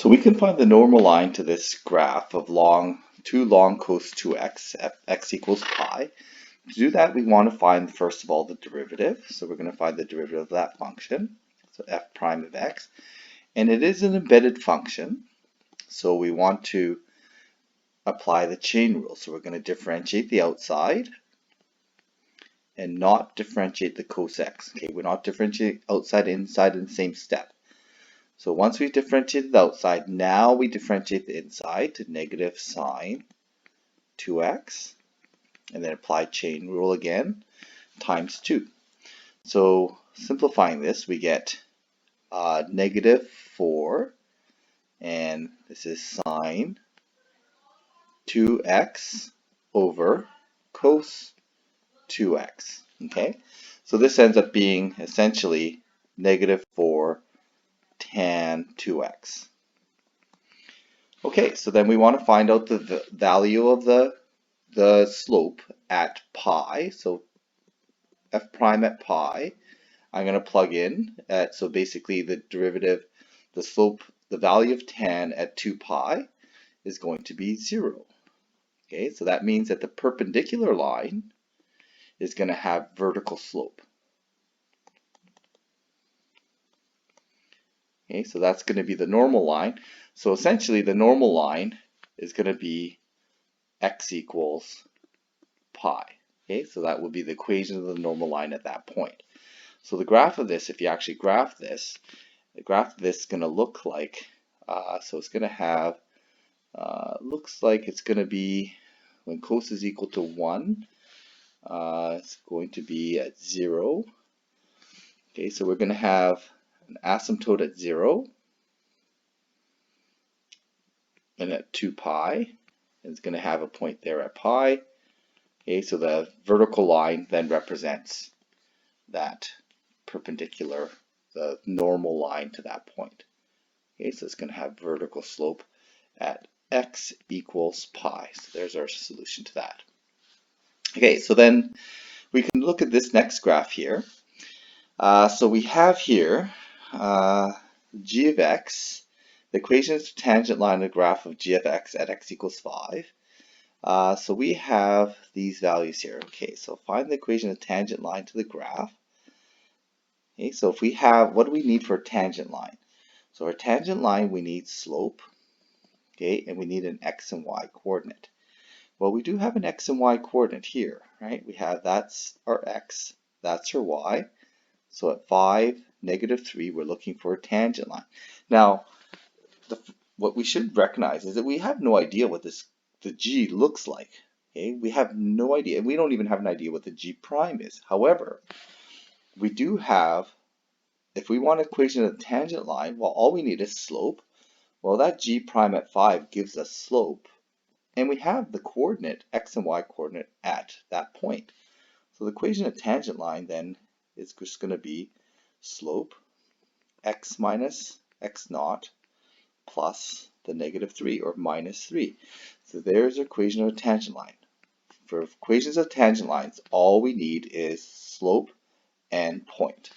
So we can find the normal line to this graph of two long cos 2x, x equals pi. To do that, we want to find, first of all, the derivative. So we're going to find the derivative of that function, so f prime of x. And it is an embedded function, so we want to apply the chain rule. So we're going to differentiate the outside and not differentiate the cos x. Okay, we're not differentiating outside and inside in the same step. So once we've differentiated the outside, now we differentiate the inside to negative sine 2x, and then apply chain rule again, times 2. So simplifying this, we get negative 4, and this is sine 2x over cos 2x. Okay, so this ends up being essentially negative 4 tan 2x. Okay, so then we want to find out the value of the slope at pi. So f prime at pi, I'm going to plug in at, so basically the derivative, the slope, the value of tan at 2 pi is going to be 0. Okay, so that means that the perpendicular line is going to have vertical slope. Okay, so that's going to be the normal line. So essentially the normal line is going to be x equals pi. Okay, so that would be the equation of the normal line at that point. So the graph of this, if you actually graph this, the graph of this is going to look like, so it's going to have, looks like it's going to be, when cos is equal to 1, it's going to be at 0. Okay, so we're going to have an asymptote at 0 and at 2 pi, and it's going to have a point there at pi. Okay, so the vertical line then represents that perpendicular, the normal line to that point. Okay, so it's going to have vertical slope at x equals pi. So there's our solution to that. Okay, so then we can look at this next graph here. So we have here g of x. The equation is the tangent line of the graph of g of x at x equals 5. So we have these values here. Okay, so find the equation of tangent line to the graph. Okay, so if we have, what do we need for a tangent line? So our tangent line, we need slope, okay, and we need an x and y coordinate. Well, we do have an x and y coordinate here, right? We have, that's our x, that's our y. So at 5, negative 3, we're looking for a tangent line. Now, what we should recognize is that we have no idea what the g looks like. Okay, we have no idea. We don't even have an idea what the g prime is. However, we do have, if we want an equation of the tangent line, well, all we need is slope. Well, that g prime at 5 gives us slope, and we have the coordinate, x and y coordinate at that point. So the equation of tangent line then is just going to be slope x minus x naught plus the negative 3, or minus 3. So there's our equation of a tangent line. For equations of tangent lines, all we need is slope and point.